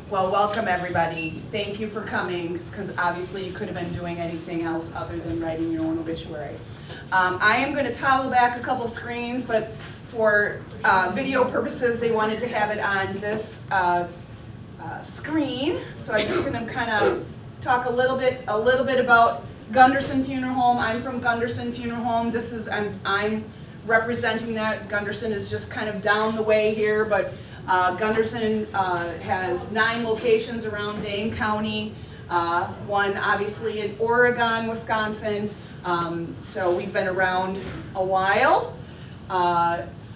Well, welcome everybody. Thank you for coming, because obviously you could have been doing anything else other than writing your own obituary. I am going to toggle back a couple screens, but for video purposes, they wanted to have it on this screen. So I'm just going to kind of talk a little bit about Gunderson Funeral Home. I'm from Gunderson Funeral Home. This is I'm representing that. Gunderson is just kind of down the way here, but Gunderson has 9 locations around Dane County, one obviously in Oregon, Wisconsin, so we've been around a while.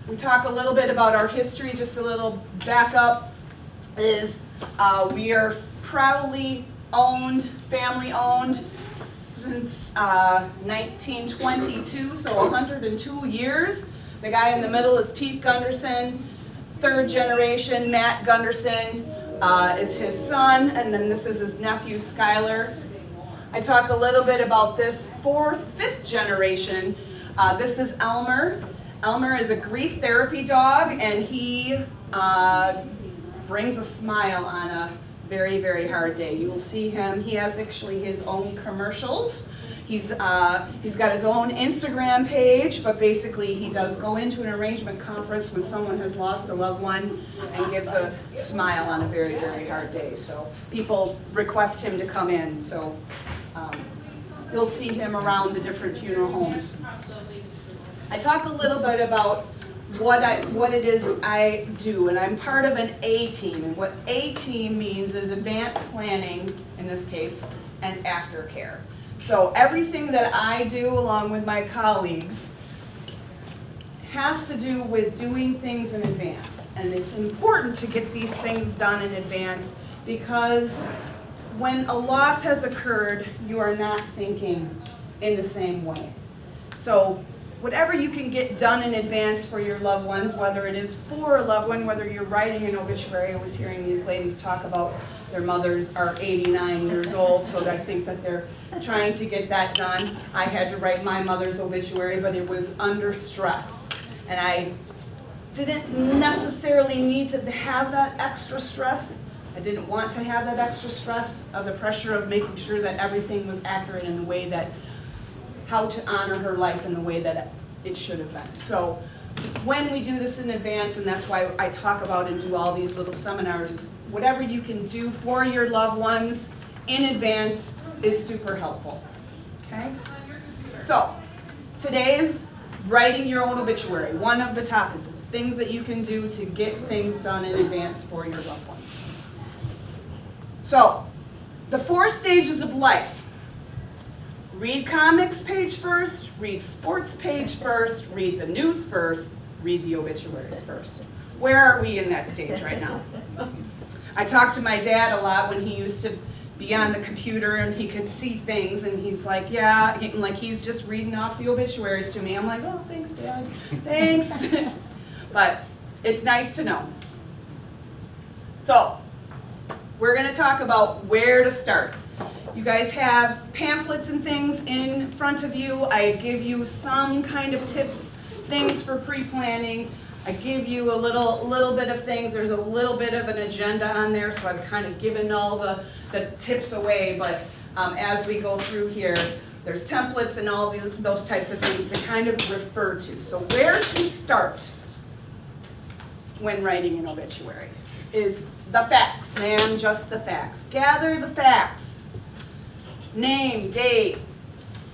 We talk a little bit about our history, just a little backup is we are proudly owned, family owned since 1922, so 102 years. The guy in the middle is Pete Gunderson. 3rd generation, Matt Gunderson is his son, and then this is his nephew, Skylar. I talk a little bit about this 5th generation. This is Elmer. Elmer is a grief therapy dog, and he brings a smile on a very, very hard day. You will see him. He has actually his own commercials. He's got his own Instagram page, but basically he does go into an arrangement conference when someone has lost a loved one and gives a smile on a very, very hard day. So people request him to come in. So you'll see him around the different funeral homes. I talk a little bit about what it is I do, and I'm part of an A team. And what A team means is advanced planning, in this case, and aftercare. So everything that I do along with my colleagues has to do with doing things in advance. And it's important to get these things done in advance because when a loss has occurred, you are not thinking in the same way. So whatever you can get done in advance for your loved ones, whether it is for a loved one, whether you're writing an obituary. I was hearing these ladies talk about their mothers are 89 years old, so I think that they're trying to get that done. I had to write my mother's obituary, but it was under stress. And I didn't necessarily need to have that extra stress. I didn't want to have that extra stress of the pressure of making sure that everything was accurate in the way that, how to honor her life in the way that it should have been. So when we do this in advance, and that's why I talk about and do all these little seminars, whatever you can do for your loved ones in advance is super helpful, okay? So today's writing your own obituary. One of the topics, things that you can do to get things done in advance for your loved ones. So the 4 stages of life. Read comics page first, read sports page first, read the news first, read the obituaries first. Where are we in that stage right now? I talked to my dad a lot when he used to be on the computer and he could see things and he's like, yeah, like he's just reading off the obituaries to me. I'm like, oh, thanks, Dad, thanks. But it's nice to know. So we're gonna talk about where to start. You guys have pamphlets and things in front of you. I give you some kind of tips, things for pre-planning. I give you a little bit of things. There's a little bit of an agenda on there, so I've kind of given all the tips away, but as we go through here, there's templates and all those types of things to kind of refer to. So where to start when writing an obituary is the facts, man, just the facts. Gather the facts. Name, date,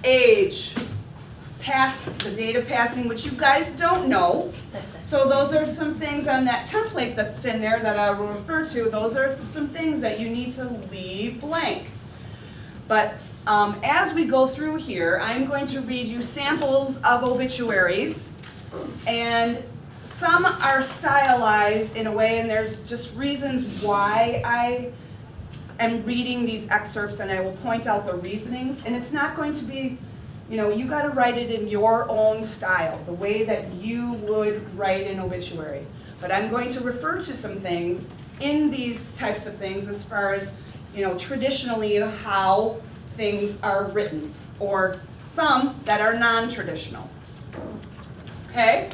age, the date of passing, which you guys don't know. So those are some things on that template that's in there that I will refer to. Those are some things that you need to leave blank. But as we go through here, I'm going to read you samples of obituaries, and some are stylized in a way, and there's just reasons why I am reading these excerpts, and I will point out the reasonings, and it's not going to be, you got to write it in your own style, the way that you would write an obituary. But I'm going to refer to some things in these types of things as far as, traditionally how things are written, or some that are non-traditional. Okay?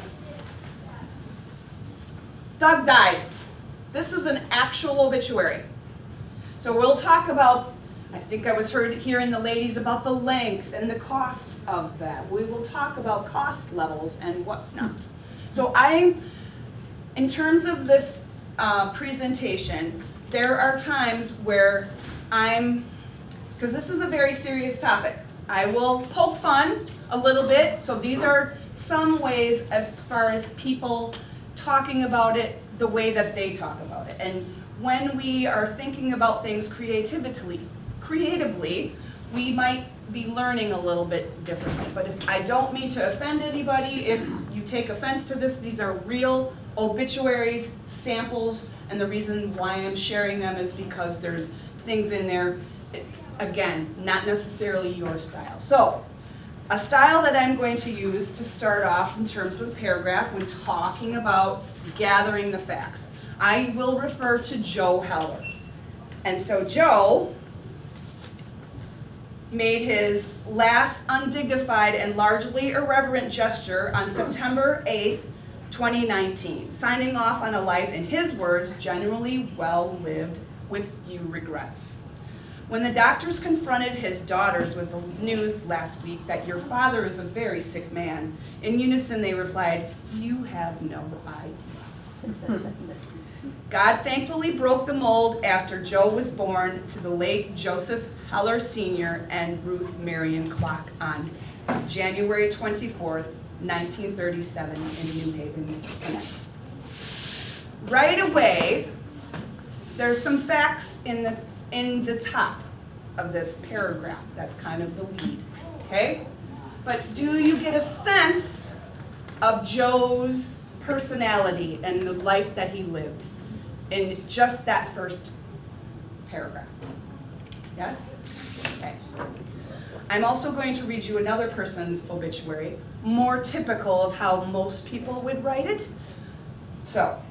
Doug died. This is an actual obituary. So we'll talk about, I think I was hearing the ladies about the length and the cost of that. We will talk about cost levels and whatnot. So in terms of this presentation, there are times where because this is a very serious topic, I will poke fun a little bit. So these are some ways as far as people talking about it the way that they talk about it. And when we are thinking about things creatively, we might be learning a little bit differently. But I don't mean to offend anybody if you take offense to this. These are real obituaries, samples, and the reason why I'm sharing them is because there's things in there, it's, again, not necessarily your style. So, a style that I'm going to use to start off in terms of the paragraph when talking about gathering the facts. I will refer to Joe Heller. And so Joe made his last undignified and largely irreverent gesture on September 8th, 2019, signing off on a life, in his words, generally well lived with few regrets. When the doctors confronted his daughters with the news last week that your father is a very sick man, in unison they replied, "You have no idea." God thankfully broke the mold after Joe was born to the late Joseph Heller Sr. and Ruth Marion Clock on January 24th, 1937 in New Haven, Connecticut. Right away, there's some facts in the top of this paragraph. That's kind of the lead, okay? But do you get a sense of Joe's personality and the life that he lived in just that first paragraph? Yes? Okay. I'm also going to read you another person's obituary, more typical of how most people would write it. So,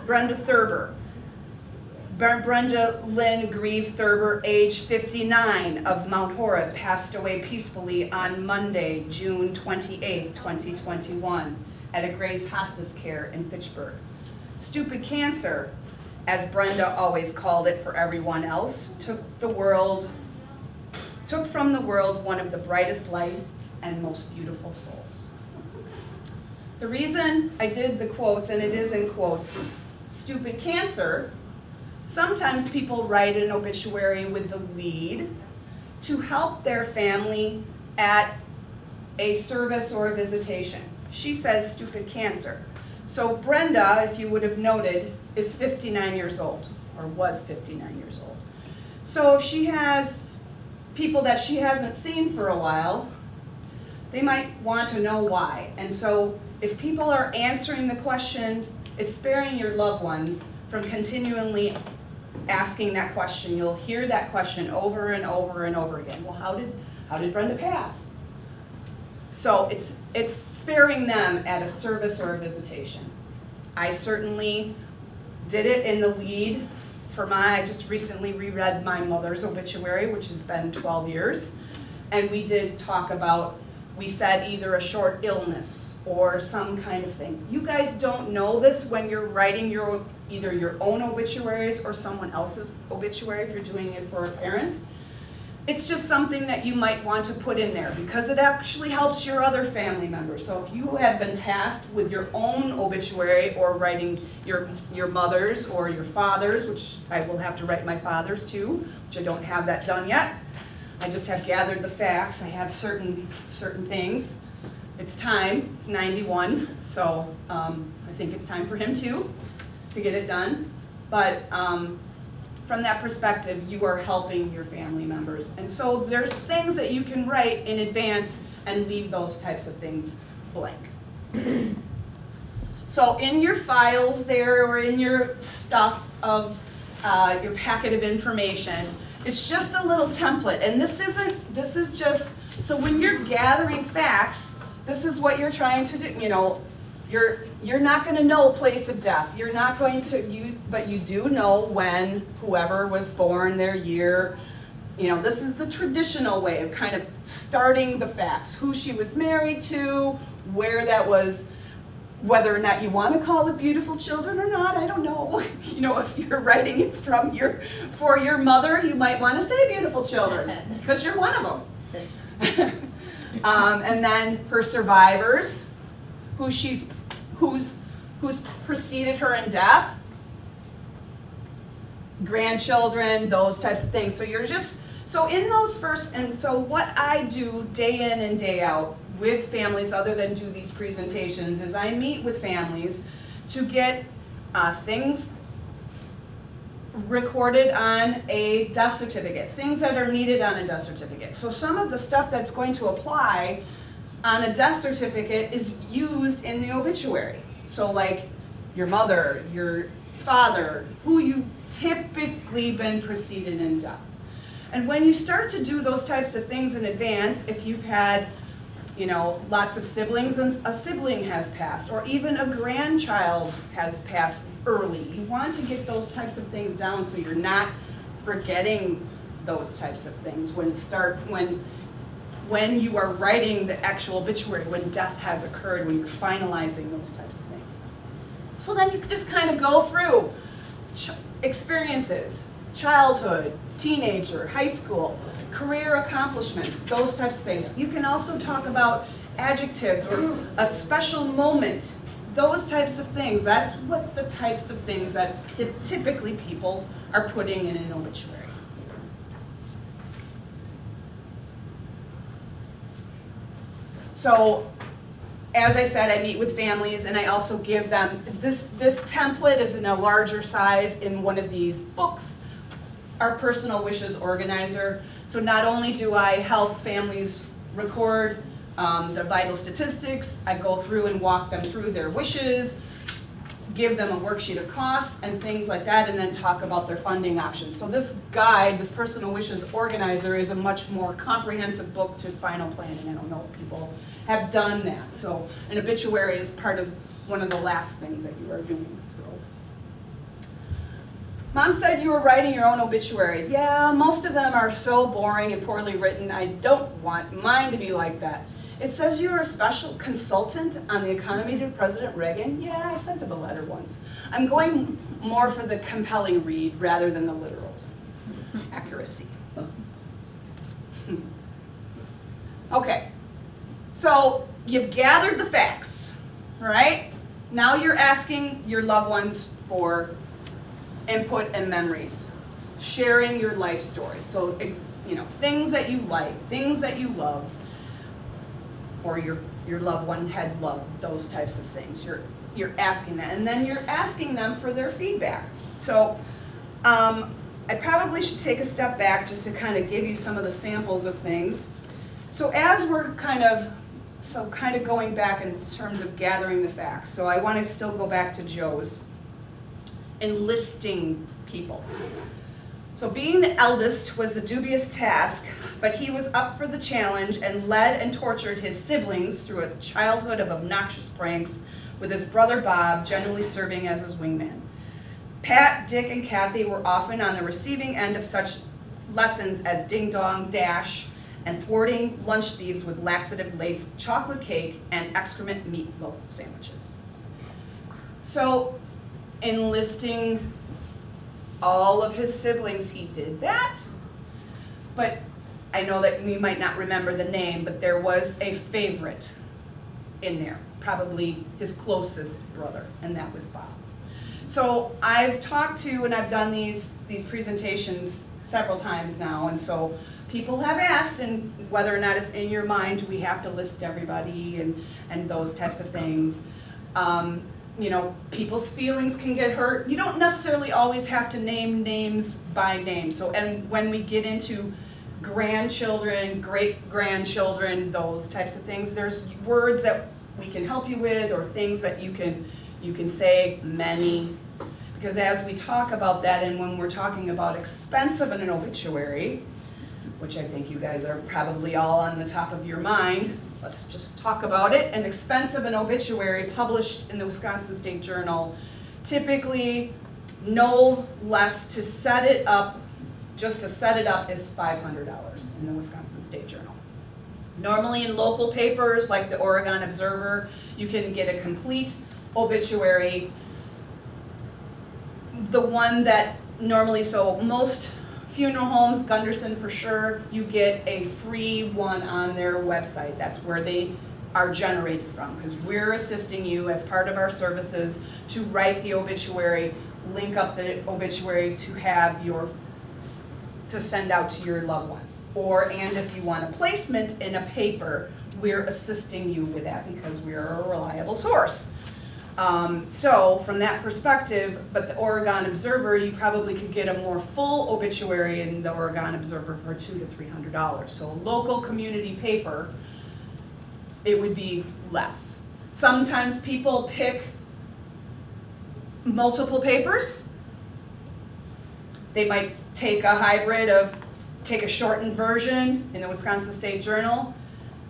Brenda Thurber. Brenda Lynn Grieve Thurber, age 59, of Mount Horeb, passed away peacefully on Monday, June 28, 2021, at a Grace Hospice Care in Fitchburg. Stupid cancer, as Brenda always called it for everyone else, took from the world one of the brightest lights and most beautiful souls. The reason I did the quotes, and it is in quotes, stupid cancer, sometimes people write an obituary with the lead to help their family at a service or a visitation. She says stupid cancer. So Brenda, if you would have noted, is 59 years old, or was 59 years old. So if she has people that she hasn't seen for a while, they might want to know why. And so if people are answering the question, it's sparing your loved ones from continually asking that question. You'll hear that question over and over and over again. Well, how did Brenda pass? So it's sparing them at a service or a visitation. I certainly did it in the lead for I just recently reread my mother's obituary, which has been 12 years. And we did talk about, we said either a short illness or some kind of thing. You guys don't know this when you're writing either your own obituaries or someone else's obituary if you're doing it for a parent. It's just something that you might want to put in there because it actually helps your other family members. So if you have been tasked with your own obituary or writing your mother's or your father's, which I will have to write my father's too, which I don't have that done yet. I just have gathered the facts. I have certain things. It's time. It's 91, so I think it's time for him too to get it done. But from that perspective, you are helping your family members. And so there's things that you can write in advance and leave those types of things blank. So in your files there or in your stuff of your packet of information, it's just a little template. And this is just, so when you're gathering facts, this is what you're trying to do. You know, you're not going to know place of death. You're not going to, but you do know when whoever was born, their year. You know, this is the traditional way of kind of starting the facts. Who she was married to, where that was Whether or not you want to call it Beautiful Children or not, I don't know. You know, if you're writing it for your mother, you might want to say Beautiful Children, because you're one of them. And then her survivors, who's preceded her in death, grandchildren, those types of things. So so in those first, and so what I do day in and day out with families, other than do these presentations, is I meet with families to get things recorded on a death certificate, things that are needed on a death certificate. So some of the stuff that's going to apply on a death certificate is used in the obituary. So like your mother, your father, who you've typically been preceded in death. And when you start to do those types of things in advance, if you've had, you know, lots of siblings and a sibling has passed, or even a grandchild has passed early, you want to get those types of things down so you're not forgetting those types of things when you are writing the actual obituary, when death has occurred, when you're finalizing those types of things. So then you can just kind of go through experiences, childhood, teenager, high school, career accomplishments, those types of things. You can also talk about adjectives or a special moment, those types of things. That's what the types of things that typically people are putting in an obituary. So, as I said, I meet with families and I also give them, this template is in a larger size in one of these books, our Personal Wishes Organizer. So not only do I help families record their vital statistics, I go through and walk them through their wishes, give them a worksheet of costs and things like that, and then talk about their funding options. So this guide, this Personal Wishes Organizer, is a much more comprehensive book to final planning. I don't know if people have done that. So an obituary is part of one of the last things that you are doing. So, Mom said you were writing your own obituary. Yeah, most of them are so boring and poorly written. I don't want mine to be like that. It says you were a special consultant on the economy to President Reagan. Yeah, I sent him a letter once. I'm going more for the compelling read rather than the literal accuracy. Okay, so you've gathered the facts, right? Now you're asking your loved ones for input and memories, sharing your life story. So, you know, things that you like, things that you love, or your loved one had loved, those types of things. You're asking that, and then you're asking them for their feedback. So I probably should take a step back just to kind of give you some of the samples of things. So as we're kind of going back in terms of gathering the facts, so I want to still go back to Joe's enlisting people. So being the eldest was a dubious task, but he was up for the challenge and led and tortured his siblings through a childhood of obnoxious pranks, with his brother Bob generally serving as his wingman. Pat, Dick, and Kathy were often on the receiving end of such lessons as ding-dong, dash, and thwarting lunch thieves with laxative-laced chocolate cake and excrement meatloaf sandwiches. So, enlisting all of his siblings, he did that. But I know that we might not remember the name, but there was a favorite in there, probably his closest brother, and that was Bob. So I've talked to, and I've done these presentations several times now, and so people have asked, and whether or not it's in your mind, do we have to list everybody and those types of things. You know, people's feelings can get hurt. You don't necessarily always have to name names by name. So, and when we get into grandchildren, great-grandchildren, those types of things, there's words that we can help you with, or things that you can say, many. Because as we talk about that, and when we're talking about expensive in an obituary, which I think you guys are probably all on the top of your mind, let's just talk about it. An expensive an obituary published in the Wisconsin State Journal, typically no less to set it up, just to set it up, is $500 in the Wisconsin State Journal. Normally in local papers like the Oregon Observer, you can get a complete obituary, the one that normally, so most funeral homes, Gunderson for sure, you get a free one on their website. That's where they are generated from, because we're assisting you as part of our services to write the obituary, link up the obituary to have to send out to your loved ones. And if you want a placement in a paper, we're assisting you with that because we're a reliable source. So from that perspective, but the Oregon Observer, you probably could get a more full obituary in the Oregon Observer for $200 to $300. So a local community paper, it would be less. Sometimes people pick multiple papers. They might take a hybrid take a shortened version in the Wisconsin State Journal,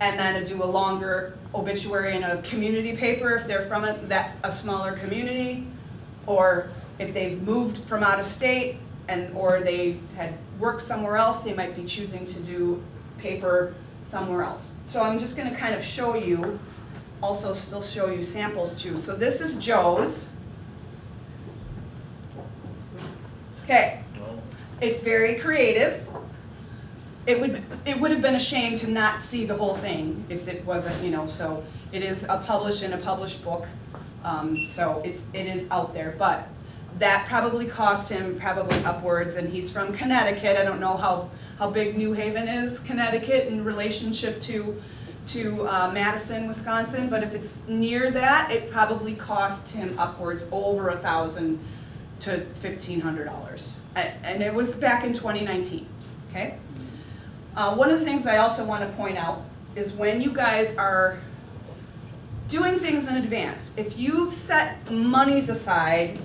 and then do a longer obituary in a community paper if they're from a smaller community, or if they've moved from out of state or they had worked somewhere else, they might be choosing to do paper somewhere else. So I'm just going to kind of show you, also still show you samples too. So this is Joe's. Okay, it's very creative. It would have been a shame to not see the whole thing if it wasn't, so it is a published book, so it is out there, but that probably cost him upwards, and he's from Connecticut. I don't know how big New Haven is, Connecticut, in relationship to Madison, Wisconsin, but if it's near that, it probably cost him upwards over $1,000 to $1,500, and it was back in 2019, okay? One of the things I also want to point out is when you guys are doing things in advance, if you've set monies aside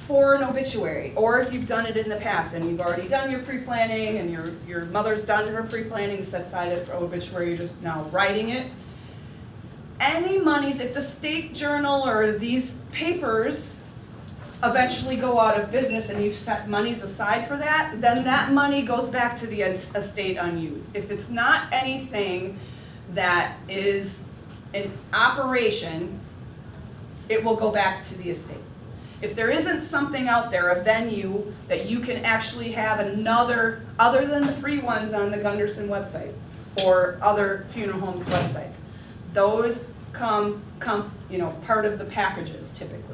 for an obituary, or if you've done it in the past and you've already done your pre-planning and your mother's done her pre-planning, set aside an obituary, you're just now writing it, any monies, if the State Journal or these papers eventually go out of business and you've set monies aside for that, then that money goes back to the estate unused. If it's not anything that is an operation, it will go back to the estate. If there isn't something out there, a venue that you can actually have another, other than the free ones on the Gunderson website or other funeral homes websites, those come part of the packages typically.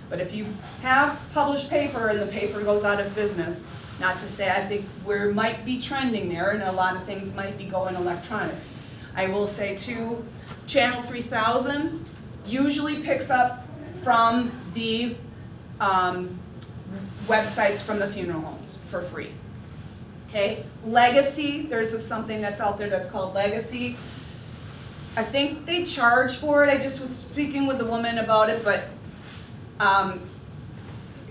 But if you have published paper and the paper goes out of business, not to say I think we might be trending there and a lot of things might be going electronic. I will say too, Channel 3000 usually picks up from the websites from the funeral homes for free. Okay, Legacy, there's something that's out there that's called Legacy. I think they charge for it. I just was speaking with a woman about it, but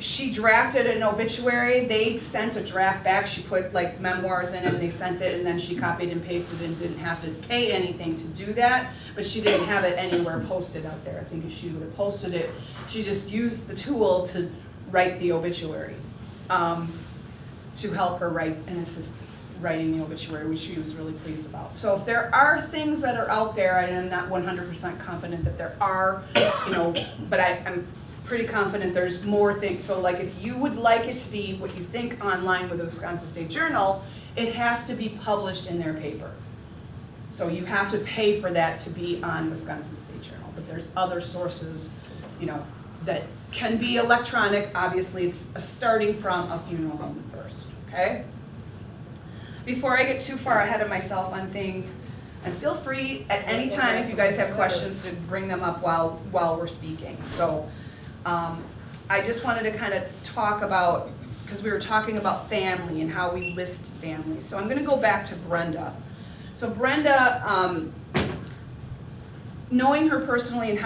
she drafted an obituary. They sent a draft back. She put like memoirs in it, and they sent it, and then she copied and pasted and didn't have to pay anything to do that, but she didn't have it anywhere posted out there. I think if she would have posted it, she just used the tool to write the obituary, to help her write and assist writing the obituary, which she was really pleased about. So if there are things that are out there, and I'm not 100% confident that there are, but I'm pretty confident there's more things. So like if you would like it to be what you think online with the Wisconsin State Journal, it has to be published in their paper. So you have to pay for that to be on Wisconsin State Journal. But there's other sources, that can be electronic. Obviously it's starting from a funeral home first, okay? Before I get too far ahead of myself on things, and feel free at any time if you guys have questions to bring them up while we're speaking. So I just wanted to kind of talk about, because we were talking about family and how we list families. So I'm going to go back to Brenda. So Brenda, knowing her personally and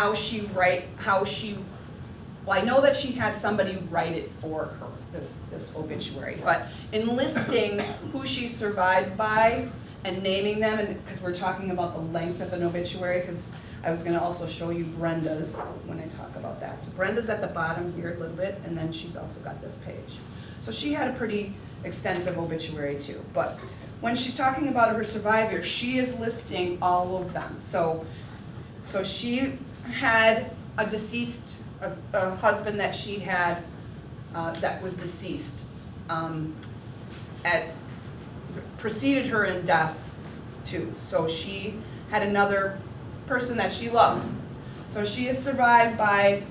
well, I know that she had somebody write it for her, this obituary, but in listing who she survived by and naming them, and because we're talking about the length of an obituary, because I was going to also show you Brenda's when I talk about that. So Brenda's at the bottom here a little bit, and then she's also got this page. So she had a pretty extensive obituary too, but when she's talking about her survivors, she is listing all of them. So she had a deceased, a husband that she had that was deceased, preceded her in death too. So she had another person that she loved. So she is survived by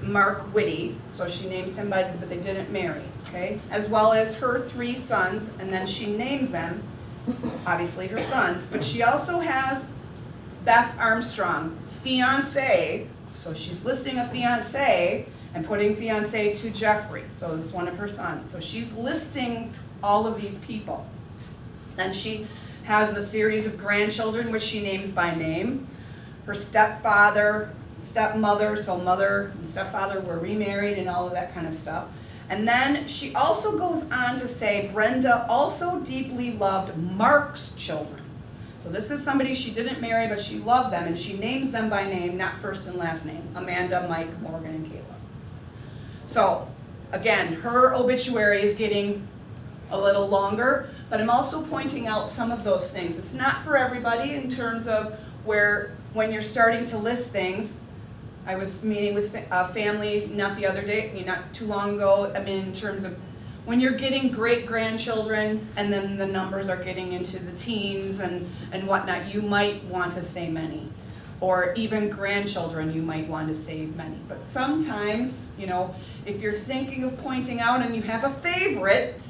Mark Whitty, so she names him but they didn't marry, okay? As well as her 3 sons, and then she names them, obviously her sons, but she also has Beth Armstrong, fiance, so she's listing a fiance and putting fiance to Jeffrey, so it's one of her sons. So she's listing all of these people. Then she has a series of grandchildren, which she names by name. Her stepfather, stepmother, so mother and stepfather were remarried and all of that kind of stuff. And then she also goes on to say Brenda also deeply loved Mark's children. So this is somebody she didn't marry, but she loved them, and she names them by name, not first and last name: Amanda, Mike, Morgan, and Caleb. So again, her obituary is getting a little longer, but I'm also pointing out some of those things. It's not for everybody in terms of when you're starting to list things. I was meeting with a family not the other day, not too long ago. I mean, in terms of when you're getting great-grandchildren and then the numbers are getting into the teens and whatnot, you might want to say many. Or even grandchildren, you might want to say many. But sometimes, if you're thinking of pointing out and you have a favorite,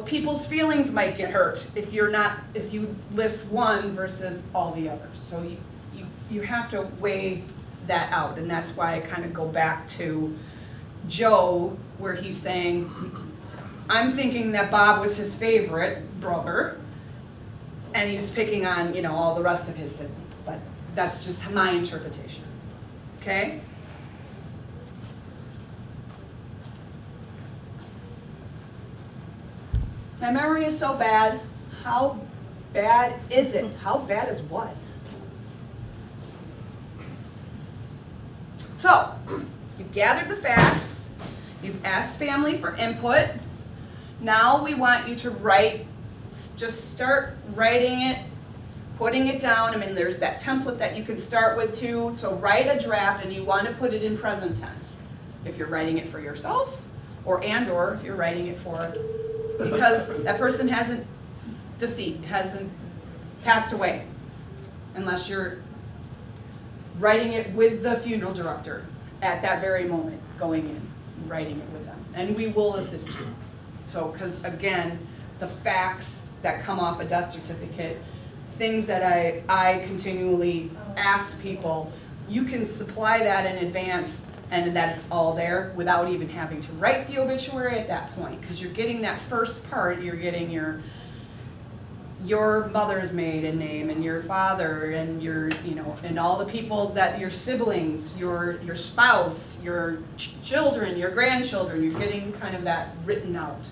people's feelings might get hurt if you list one versus all the others. So you have to weigh that out, and that's why I kind of go back to Joe, where he's saying, I'm thinking that Bob was his favorite brother, and he was picking on, all the rest of his siblings, but that's just my interpretation, okay? My memory is so bad. How bad is it? How bad is what? So, you've gathered the facts, you've asked family for input. Now we want you to write, just start writing it, putting it down. I mean, there's that template that you can start with too. So write a draft, and you want to put it in present tense if you're writing it for yourself, or if you're writing it for, because that person hasn't passed away, unless you're writing it with the funeral director at that very moment, going in, writing it with them. And we will assist you. So, because again, the facts that come off a death certificate, things that I continually ask people, you can supply that in advance and that it's all there without even having to write the obituary at that point, because you're getting that first part, you're getting your mother's maiden name and your father and and all the people that your siblings, your spouse, your children, your grandchildren, you're getting kind of that written out.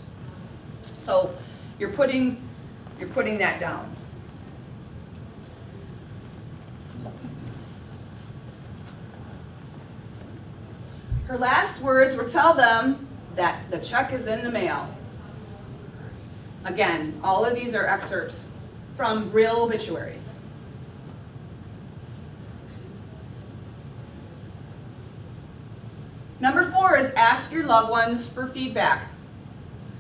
So you're putting that down. Her last words were, tell them that the check is in the mail. Again, all of these are excerpts from real obituaries. Number 4 is ask your loved ones for feedback.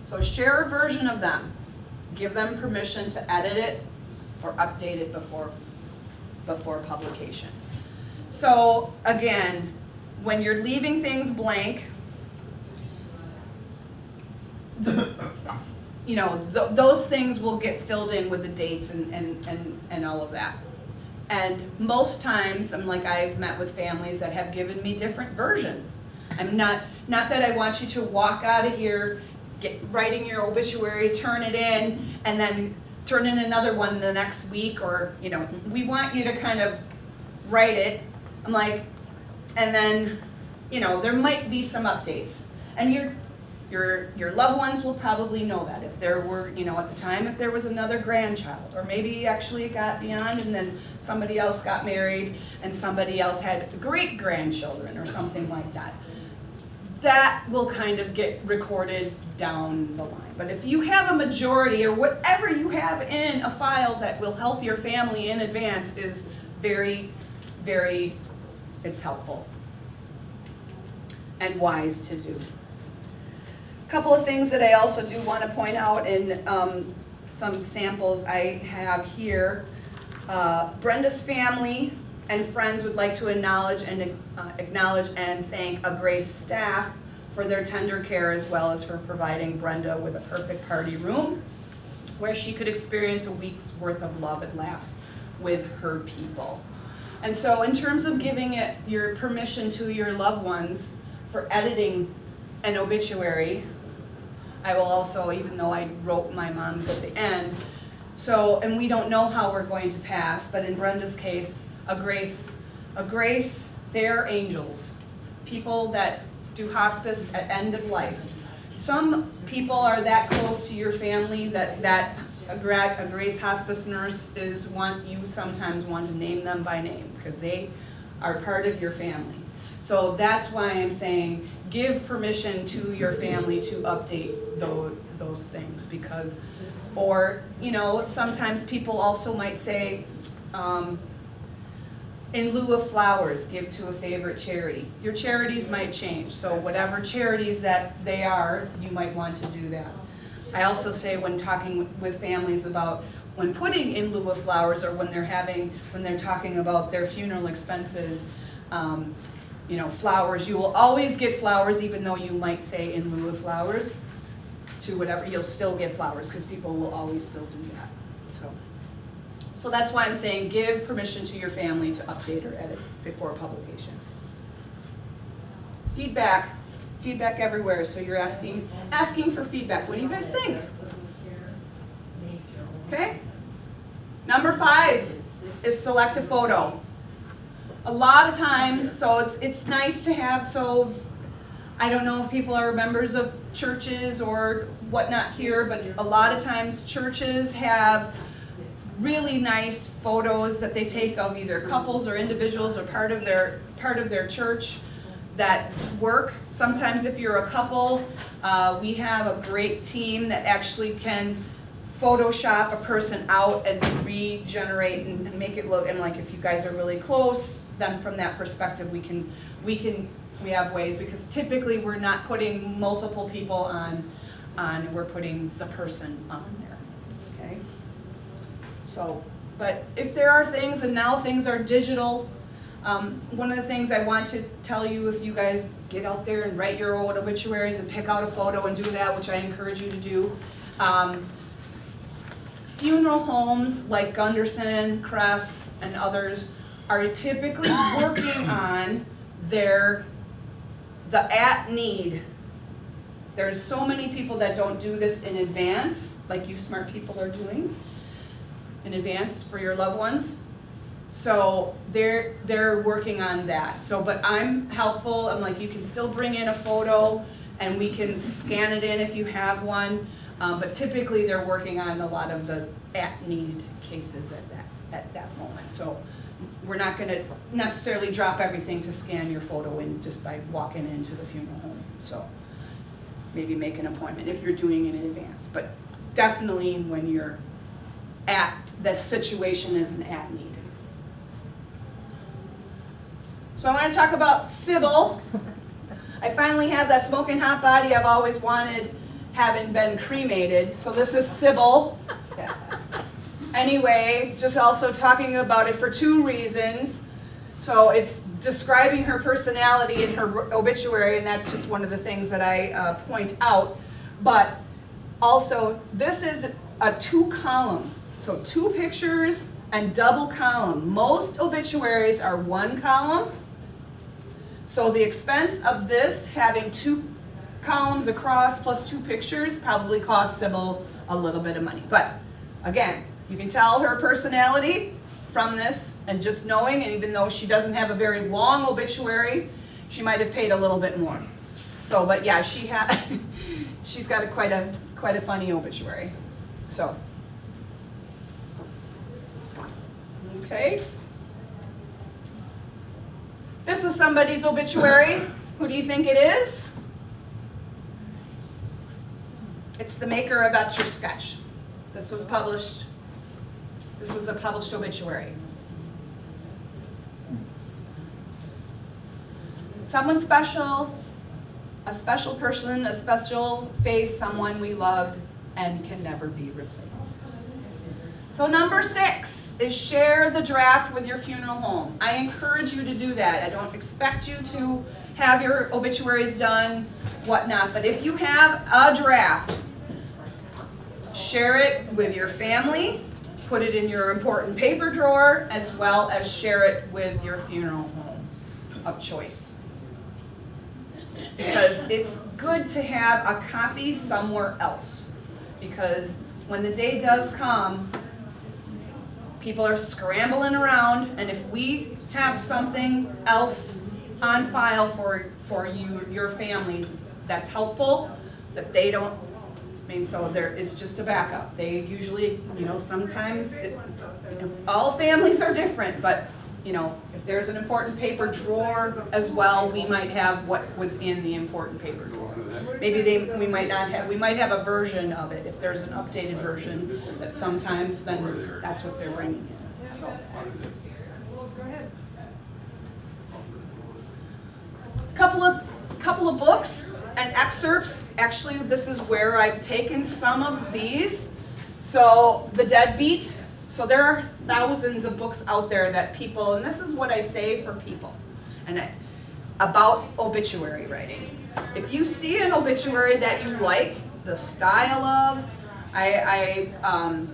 So share a version of them. Give them permission to edit it or update it before publication. So again, when you're leaving things blank, those things will get filled in with the dates and all of that. And most times, I've met with families that have given me different versions. I'm not that I want you to walk out of here, writing your obituary, turn it in, and then turn in another one the next week, or, we want you to kind of write it. And then, there might be some updates. And your loved ones will probably know that if there were, at the time, if there was another grandchild, or maybe actually it got beyond and then somebody else got married and somebody else had great-grandchildren or something like that. That will kind of get recorded down the line. But if you have a majority or whatever you have in a file that will help your family in advance is very, very, it's helpful. and wise to do. A couple of things that I also do want to point out in some samples I have here. Brenda's family and friends would like to acknowledge and thank a Grace staff for their tender care, as well as for providing Brenda with a perfect party room where she could experience a week's worth of love and laughs with her people. And so in terms of giving it your permission to your loved ones for editing an obituary, I will also, even though I wrote my mom's at the end, so, and we don't know how we're going to pass, but in Brenda's case, a grace, they're angels, people that do hospice at end of life. Some people are that close to your family that a Grace hospice nurse you sometimes want to name them by name because they are part of your family. So that's why I'm saying give permission to your family to update those things, because, or, you know, sometimes people also might say, in lieu of flowers, give to a favorite charity. Your charities might change, so whatever charities that they are, you might want to do that. I also say when talking with families about when putting in lieu of flowers, or when they're talking about their funeral expenses, you know, flowers, you will always get flowers, even though you might say in lieu of flowers to whatever, you'll still get flowers because people will always still do that. So that's why I'm saying give permission to your family to update or edit before publication. Feedback everywhere. So you're asking for feedback. What do you guys think? Okay. Number 5 is select a photo. A lot of times, so it's nice to have. So I don't know if people are members of churches or whatnot here, but a lot of times churches have really nice photos that they take of either couples or individuals or part of their church that work. Sometimes if you're a couple, we have a great team that actually can Photoshop a person out and regenerate and make it look, and like if you guys are really close, then from that perspective we have ways, because typically we're not putting multiple people on, we're putting the person on there, okay? So, but if there are things, and now things are digital, one of the things I want to tell you, if you guys get out there and write your own obituaries and pick out a photo and do that, which I encourage you to do, funeral homes like Gunderson, Crest, and others are typically working on the at-need. There's so many people that don't do this in advance, like you smart people are doing in advance for your loved ones. So they're working on that. So, but I'm helpful. I'm like, you can still bring in a photo and we can scan it in if you have one. But typically they're working on a lot of the at-need cases at that moment. So we're not going to necessarily drop everything to scan your photo in just by walking into the funeral home. So maybe make an appointment if you're doing it in advance. But definitely when you're the situation is an at-need. So I want to talk about Sybil. I finally have that smoking hot body I've always wanted, having been cremated. So this is Sybil. Anyway, just also talking about it for 2 reasons. So it's describing her personality in her obituary, and that's just one of the things that I point out. But also, this is a 2-column. So 2 pictures and double column. Most obituaries are 1 column. So the expense of this, having 2 columns across plus 2 pictures, probably cost Sybil a little bit of money. But again, you can tell her personality from this, and just knowing, and even though she doesn't have a very long obituary, she might have paid a little bit more. So, but yeah, she's got quite a funny obituary. So, okay. This is somebody's obituary. Who do you think it is? It's the maker of Etch a Sketch. This was a published obituary. Someone special, a special person, a special face, someone we loved and can never be replaced. So number 6 is share the draft with your funeral home. I encourage you to do that. I don't expect you to have your obituaries done, whatnot, but if you have a draft, share it with your family, put it in your important paper drawer, as well as share it with your funeral home of choice. Because it's good to have a copy somewhere else. Because when the day does come, people are scrambling around, and if we have something else on file for you, your family, that's helpful, that they don't, so it's just a backup. They usually, sometimes, all families are different, but, if there's an important paper drawer as well, we might have what was in the important paper drawer. Maybe we might have a version of it. If there's an updated version, that sometimes then that's what they're bringing in. So. Couple of books and excerpts. Actually, this is where I've taken some of these. So The Deadbeat. So there are thousands of books out there that people, and this is what I say for people, about obituary writing. If you see an obituary that you like the style of, I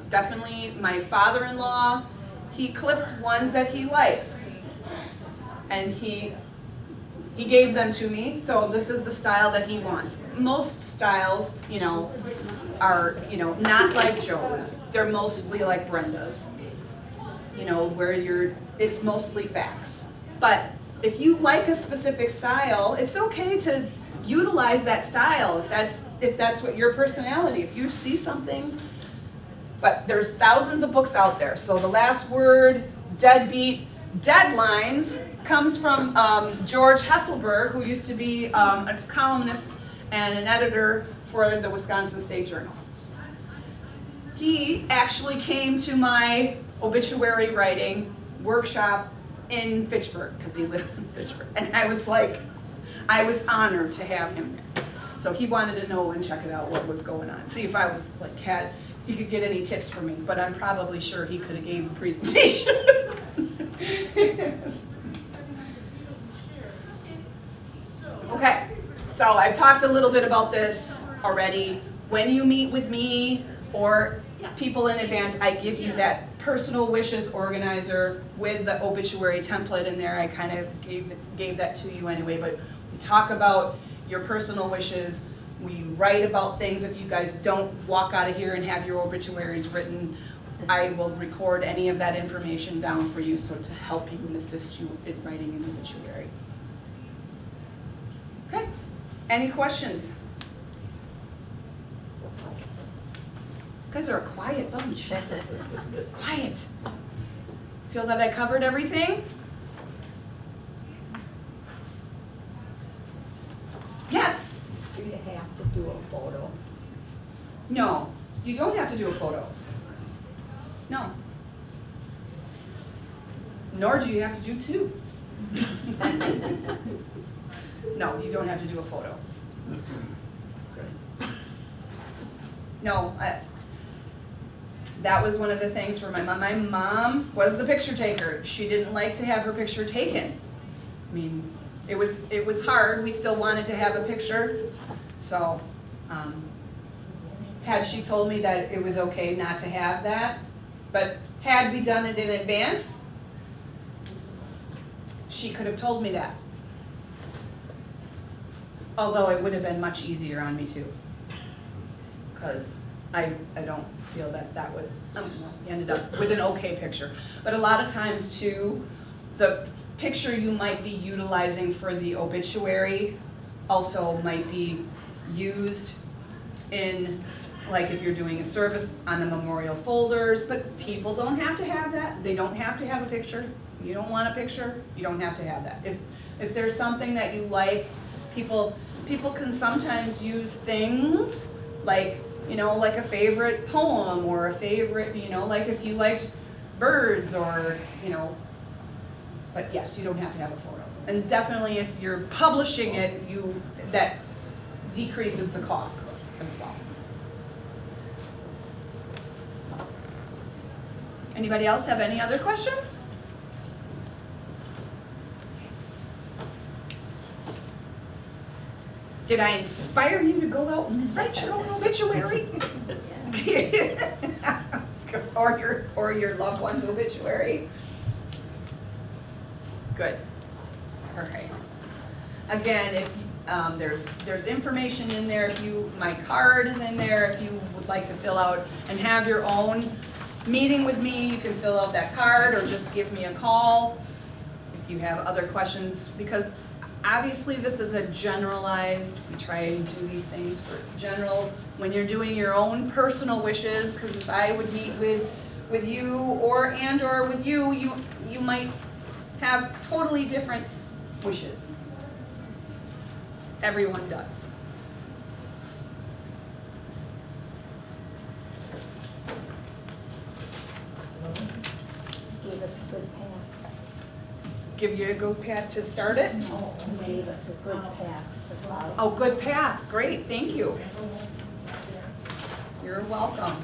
definitely, my father-in-law, he clipped ones that he likes, and he gave them to me, so this is the style that he wants. Most styles, are, not like Joe's. They're mostly like Brenda's, where it's mostly facts. But if you like a specific style, it's okay to utilize that style if that's what your personality, if you see something. But there's thousands of books out there. So The Last Word, Deadbeat, Deadlines comes from George Hesselberg, who used to be a columnist and an editor for the Wisconsin State Journal. He actually came to my obituary writing workshop in Fitchburg, because he lived in Fitchburg. And I was honored to have him there. So he wanted to know and check it out what was going on. See if I was he could get any tips from me, but I'm probably sure he could have gave a presentation. Okay, so I've talked a little bit about this already. When you meet with me or people in advance, I give you that personal wishes organizer with the obituary template in there. I kind of gave that to you anyway, but we talk about your personal wishes. We write about things. If you guys don't walk out of here and have your obituaries written, I will record any of that information down for you, so to help you and assist you in writing an obituary. Okay, any questions? You guys are a quiet bunch. Quiet. Feel that I covered everything? Yes? Do you have to do a photo? No, you don't have to do a photo. No. Nor do you have to do two. No, you don't have to do a photo. No, that was one of the things for my mom. My mom was the picture taker. She didn't like to have her picture taken. I mean, it was hard. We still wanted to have a picture. So, had she told me that it was okay not to have that, but had we done it in advance, she could have told me that. Although it would have been much easier on me too, because I don't feel that was, we ended up with an okay picture. But a lot of times too, the picture you might be utilizing for the obituary also might be used in, like if you're doing a service on the memorial folders, but people don't have to have that. They don't have to have a picture. You don't want a picture, you don't have to have that. If there's something that you like, people can sometimes use things like, like a favorite poem or a favorite, like if you liked birds or, but yes, you don't have to have a photo. And definitely if you're publishing it, decreases the cost as well. Anybody else have any other questions? Did I inspire you to go out and write your own obituary? or your loved one's obituary? Good. All right. Again, if there's information in there. If my card is in there. If you would like to fill out and have your own meeting with me, you can fill out that card or just give me a call if you have other questions, because obviously this is a generalized, we try and do these things for general, when you're doing your own personal wishes, because if I would meet with you or with you, you might have totally different wishes. Everyone does. Gave us a good path. Give you a good path to start it? Oh, gave us a good path to follow. Oh, good path, great, thank you. You're welcome.